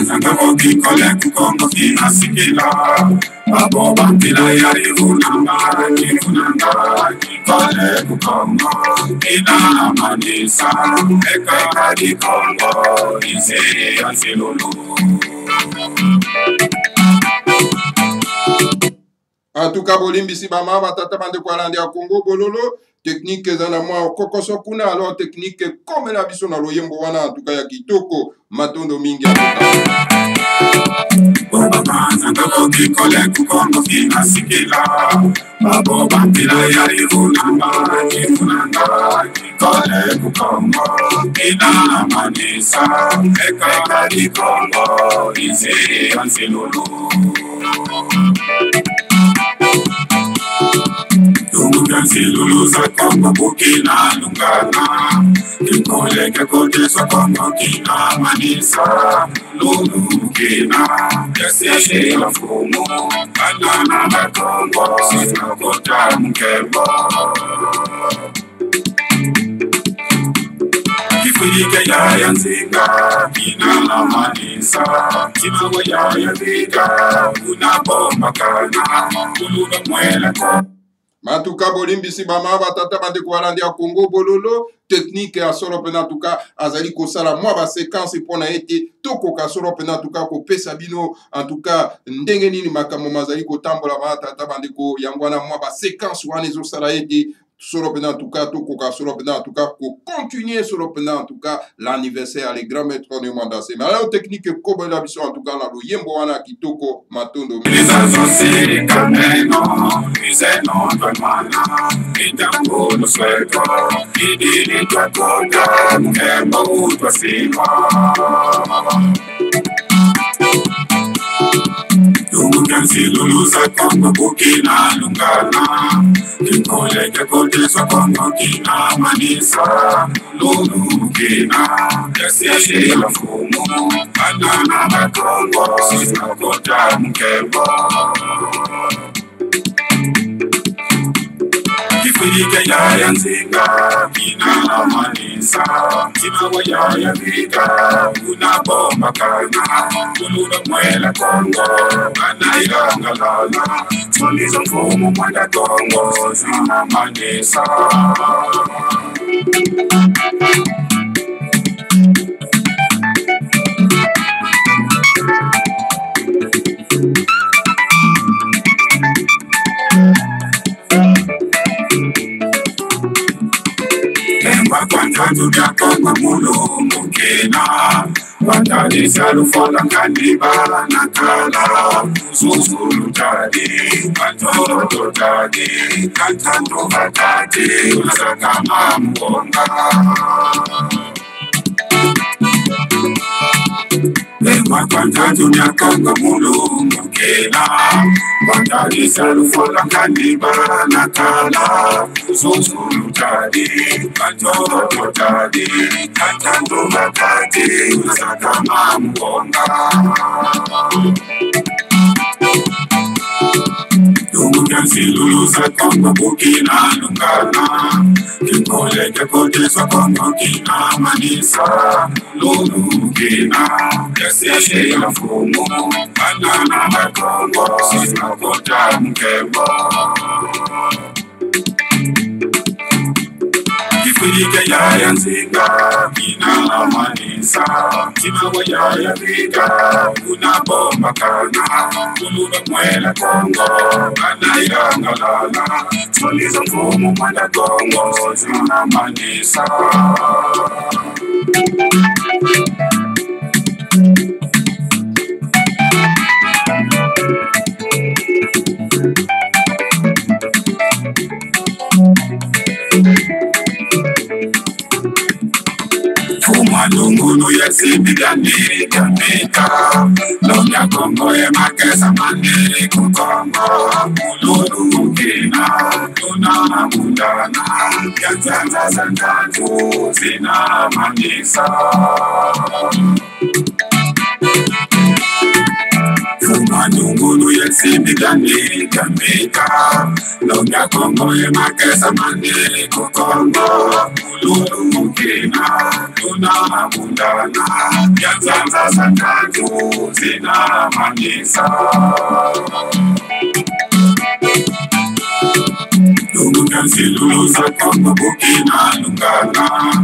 Zangaboki kole kukongo kina sikila Abo bantila yari unanga kole kukongo Kina manisa eka di kongo Isi asilulu. En tout cas, bolimbisi bama batata bande kwa landi ya Congo bololo technique za na mwa kokoso kuna alors technique comme la biso na loyembo wana en tout cas ya kitoko matondo mingi ya Baba zangaboki kole kukongo kina sikila Babo bantila yari unanga kole kukongo Kina manisa eka di kongo Isi asilulu. Tungugansi lulu za Kongo bukina lungana Kikole kekote sa Kongo kina manisa Lulu bukina Yasi ya fumu Kanana na Kongo Sina kota mkebo Kifurike ya yanzinga Kina manisa Tima wa ya yanzinga Unabomba kana Kuluga mwela kwa Matuka bolimbisi bama batata bande kwalandi ya Congo bololo technique ya solo pena tuka azali ko sala mwa ba séquence pona ete toko ka solo pena tuka ko pesa bino en tout cas ndenge nini makamo mazali ko tambola batata bande ko yangwana mwa ba séquence wana zo sala ete solo pena en tout cas toko ka solo pena en tout cas ko continuer solo pena en tout cas l'anniversaire les grands maîtres de Mandase mais la technique ko bola biso en tout cas na lo yembo wana kitoko matondo les associés kameno izeno twamana itambo no swego idini twakoda mkembo utwasima Umukansi lulusa kongo kukina lungana Kinkoleke kodeswa kongo kina manisa Lulu kina Yasiye la fumu Anana na kongo Sina kota mkebo Kifurike ya yanzinga Kina manisa Tima wa ya yanzinga Unabomba kana Kuluga mwela kongo Anairanga lala Tuliza mfumu mwenda kongo Zina manisa Kwanza tujakoma mulungu kina Watadisa lufola kandiba na kala Susulu tadi, kantoro tadi Kantando batati, unasakama mwonga Lewa kwanza tujakoma mulungu kina Watadisa lufola kandiba na kala Susulu tadi, kantoro tadi Kantando batati, unasakama mwonga Umukansi lulusa kongo kukina lungana Kinkoleke kodeswa kongo kina manisa Lulu kina Yasiye la fumu Anana na kongo Sina kota mkebo Kifurike ya yanzinga Kina manisa Tima wa ya yanzinga Unabomba kana Kuluga mwela kongo Anairanga lala Tuliza mfumu mwenda kongo Zina manisa Malungunu yesibi ganiri kamika Lonya kongo ye makesa maniri kukongo Mululu kina Tuna mundana Yanzanza zantantu Zina manisa Malungunu yesibi ganiri kamika Lonya kongo ye makesa maniri kukongo Mululu kina Tuna mundana Yanzanza zantantu Zina manisa Umukansi lulusa kongo kukina lungana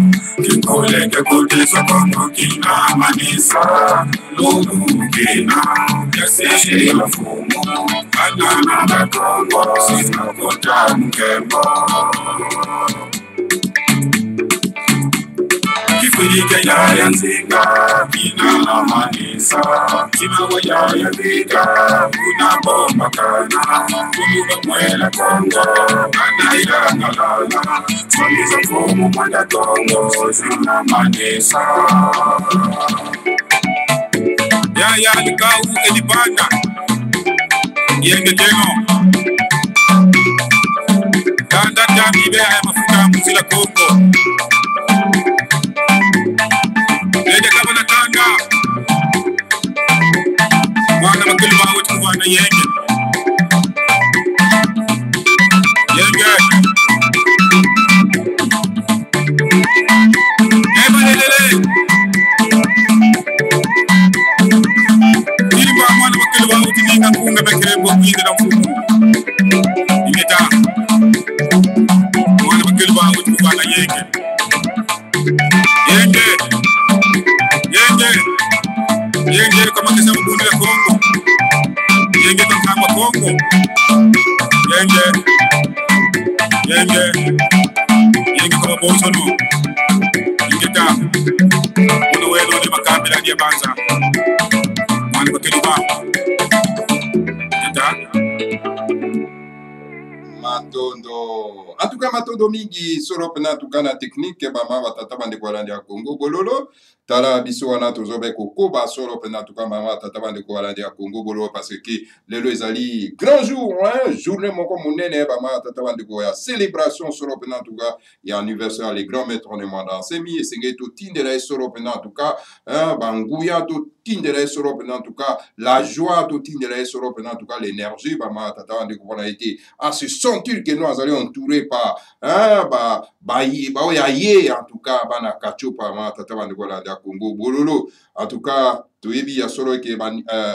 Kinkoleke kodeswa kongo kina manisa Lulu kina Yasiye la fumu Anana na kongo Sina kota mkebo Kifurike ya yanzinga Kina manisa Tima wa ya yanzinga Unabomba kana Kuluga mwela kongo Anairanga lala Tuliza mfumu mwenda kongo Zina manisa Ya likau elibanda Yenge teno Tanda jami be haya mafuta mzila kongo Lede kama na tanga Mwana makili mawe tukufana yenge Yenge Eba lelele Yenge kama kisa mbundi ya Kongo. Yenge kama Kongo. Yenge kama Bolsonaro. Yenge kama uno weno ni makambi la banza. Mwani kwa keliba. Matondo. En tout cas, Matondo mingi soro pena tuka na technique bama batata bande kolandi ya Congo bololo. Tala biso wana tozobe kokoba soro pena tuka mama batata bande kolandi ya Congo bololo parce que lelo ezali grand jour, hein, journée moko monene bama batata bande ko ya célébration soro pena tuka ya anniversaire les grands maîtres ne manda semi esenge to tindela soro pena tuka banguya to tindela soro pena tuka la joie to tindela soro pena tuka l'énergie bama batata bande ko na été à se sentir que nous allons entourés par ye en tout cas bana kachopa ma tata bande kolanda Congo bololo en tout cas toyebi ya solo ke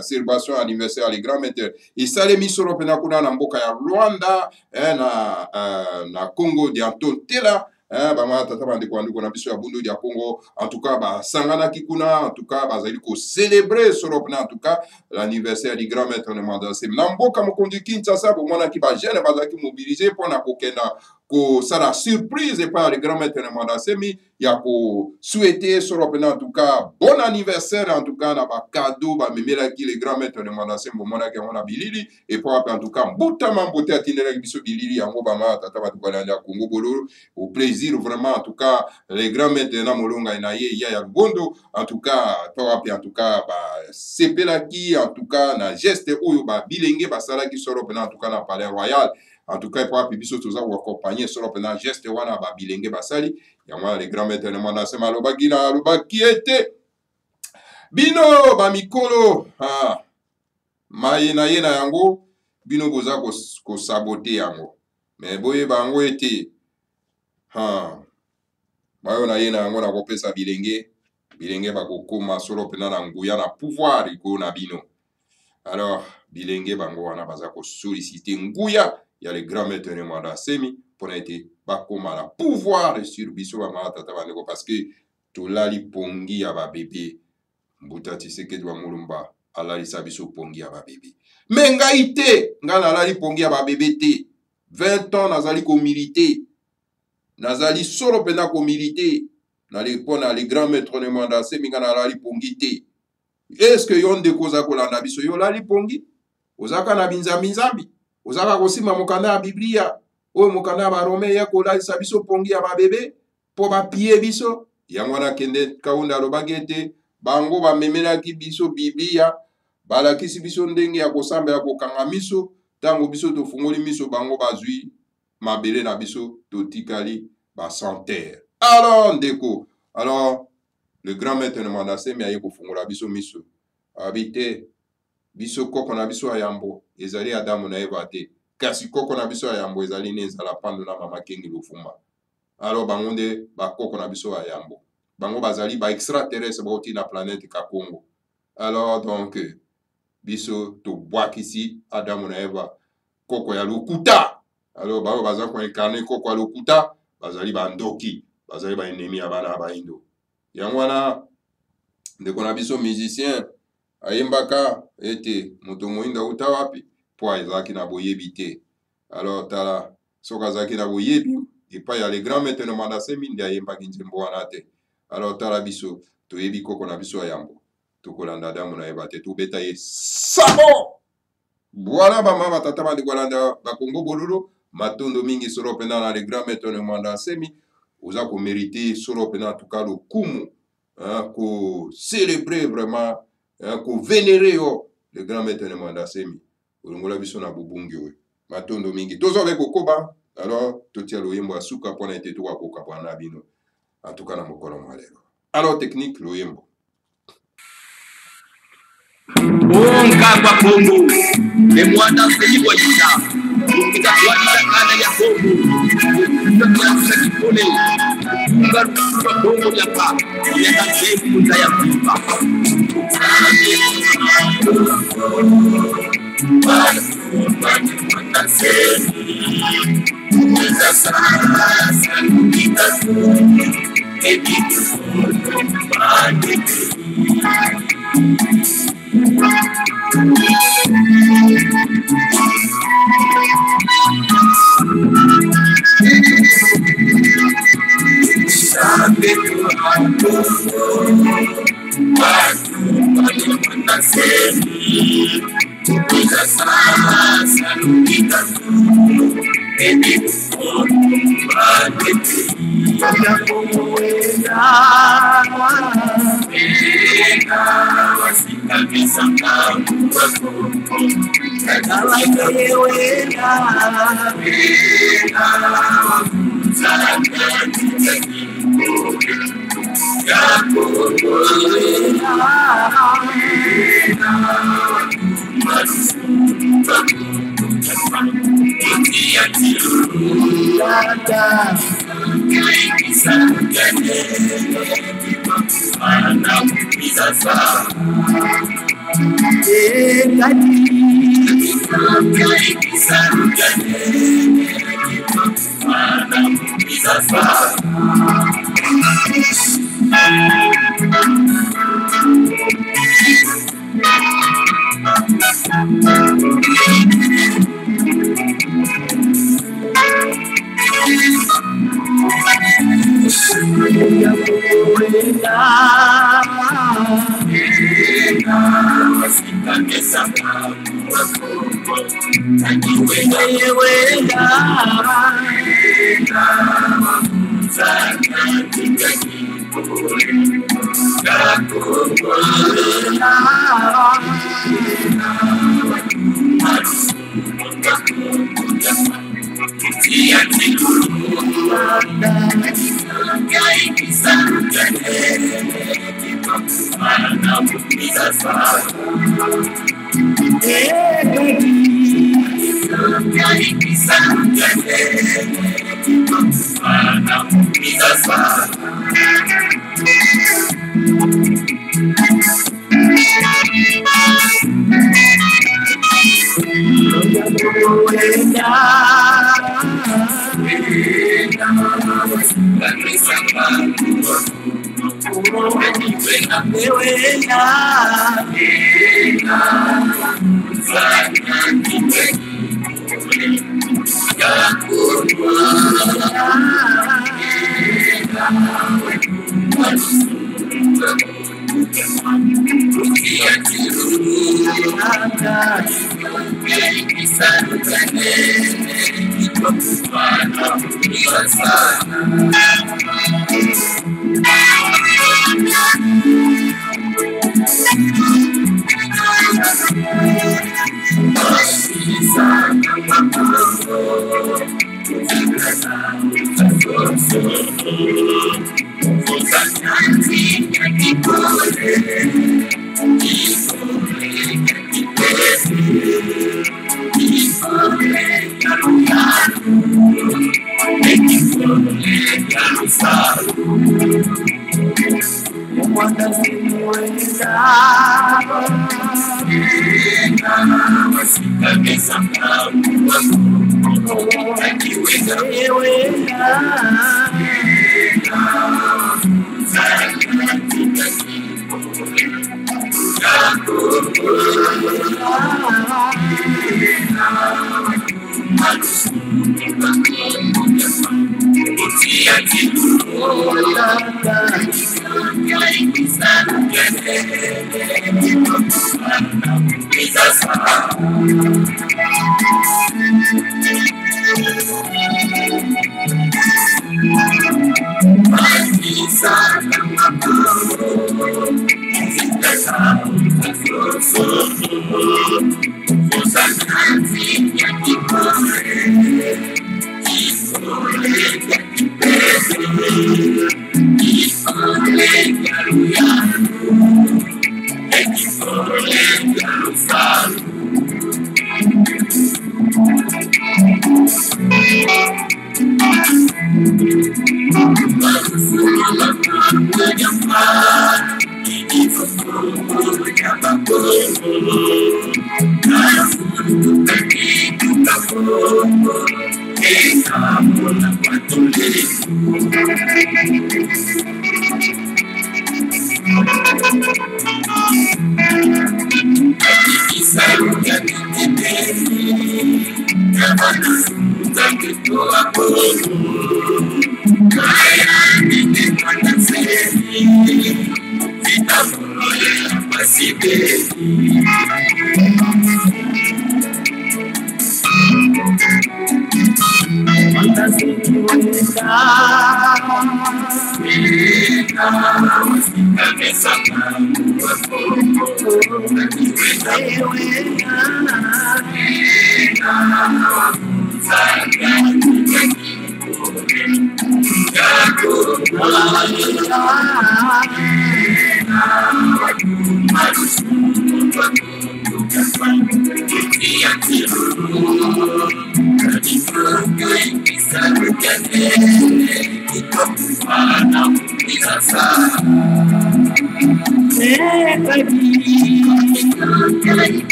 célébration anniversaire les grands maîtres et salemi solo pena kuna na mboka ya Rwanda na Congo di Anton Tela bama tata bande kolanda na biso ya bundu ya Congo en tout cas ba sangana kikuna en tout cas bazali ko célébrer solo pena en tout cas l'anniversaire du grand maître ne manda sem na mboka mokonzi Kinshasa bo mona ki ba jeune bazaki mobiliser pour na kokenda ko sara surprise par le grand maître de manda semi ya ko souhaiter solo pena en tout cas bon anniversaire en tout cas na ba cadeau ba memela ki le grand maître de manda semi mona ke mona bilili et pour en tout cas mbuta mambote atinela biso bilili yango ba ma tata ba tukalanda Congo bololo au plaisir vraiment en tout cas le grand maître na molonga na ye ya bondo en tout cas pour en tout cas ba sepela ki en tout cas na geste oyo ba bilenge ba sala ki solo pena en tout cas na palais royal. En tout cas, pour biso toza ou accompagner sur le geste wana ba bilenge basali ya mwana les grands maîtres de manda sema lobaki na lobaki ete bino ba mikolo maye na ye na yango bino boza ko saboter yango mais boye bango ete mayo na ye na yango na kopesa bilenge ba kokoma solo pena na nguya na pouvoir iko na bino alors bilenge bango wana baza ko solliciter nguya. Il y a les grands maîtres de manda semi pour être pas comme la pouvoir sur biso ba tata baneko parce que to lali pongi ya ba bébé mbuta Tshisekedi wa mulumba alali sabiso pongi ya ba bébé mais ngaite ngana lali pongi ya ba bébé te 20 ans nazali ko militer nazali solo pena ko militer na les pona les grands maîtres de manda semi ngana lali pongi te est-ce que yonde koza ko landa biso yo lali pongi ozaka na binzambi ozaka kosima mokanda ya Biblia oyo mokanda ya Barome ya kolalisa biso pongi ya babebe po bapie biso yango wana kende kaunda alobaki ete bango bamemelaki biso Biblia balakisi biso ndenge ya kosambela kokanga miso ntango biso tofungoli miso bango bazwi mabele na biso totikali basantere. Alors ndeko alors le grand maître de manda semi aye kofungola biso miso abite biso koko na biso ayambo ezali Adamu na Eva te kasi koko na biso ayambo ezali ne ezala pando na mama kengi lofumba. Alors bango nde ba koko na biso ayambo bango bazali ba extraterrestre bauti na planète ka Congo. Alors donc biso to bwakisi Adamu na Eva koko ya lokuta. Alors bango baza ko incarner koko ya lokuta bazali ba ndoki bazali ba ennemi ya bana ba indo yango wana ndeko na biso musicien ayembaka ete moto moinda uta wapi po azaki na boyebi te. Alors tala soka azaki na boyebi epa ya le grand maître de manda semi ndi ayembaki nzembo wana te. Alors tala biso toyebi koko na biso ayambo tokolanda Adamu na Eva te tobeta ye sabo voilà bama batata bandi kolanda ba Congo bololo matondo mingi solo pena na le grand maître de manda semi oza ko mériter solo pena en tout cas le kumu ko célébrer vraiment ko vénérer le grand maître de manda semi olongola biso na bubungi we matondo mingi tozo avec kokoba. Alors totia loyembo asuka pona ete to koka bwana bino en tout cas na mokolo malero. Alors technique loyembo Ongagwa Kongo le mwana seli wa yita ukitakwani kana ya Kongo ukitakwani kipole ungaruka Kongo ya pa ya sehemu za ya pipa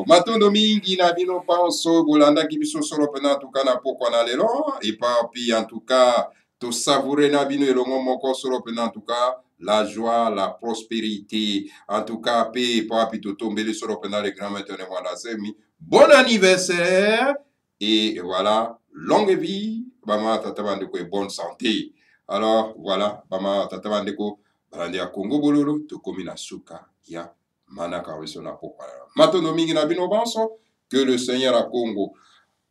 Matondo mingi na bino panso bolanda kibiso solo pena tuka na pokwa na lelo et puis en tout cas to savourer na bino elongo moko solo pena en tout cas la joie, la prospérité, en tout cas paix papi to tombele solo pena les grands maîtres de Mwanda Semi. Bon anniversaire et voilà, longue vie, bama tata bandeko et bonne santé. Alors voilà, bama tata bandeko balandi ya Congo bololo to komi na suka ya Manaka na pokwa. Matondo mingi na bino banso que le Seigneur à Congo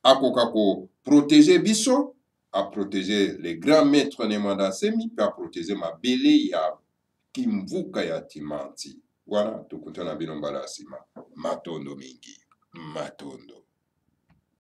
a kokako protéger biso, a protéger les grands maîtres de Mwanda Semi, puis a protéger ma belle ya Kimvuka ya Timanti. Voilà, tout na bino mbala sima. Matondo mingi, matondo.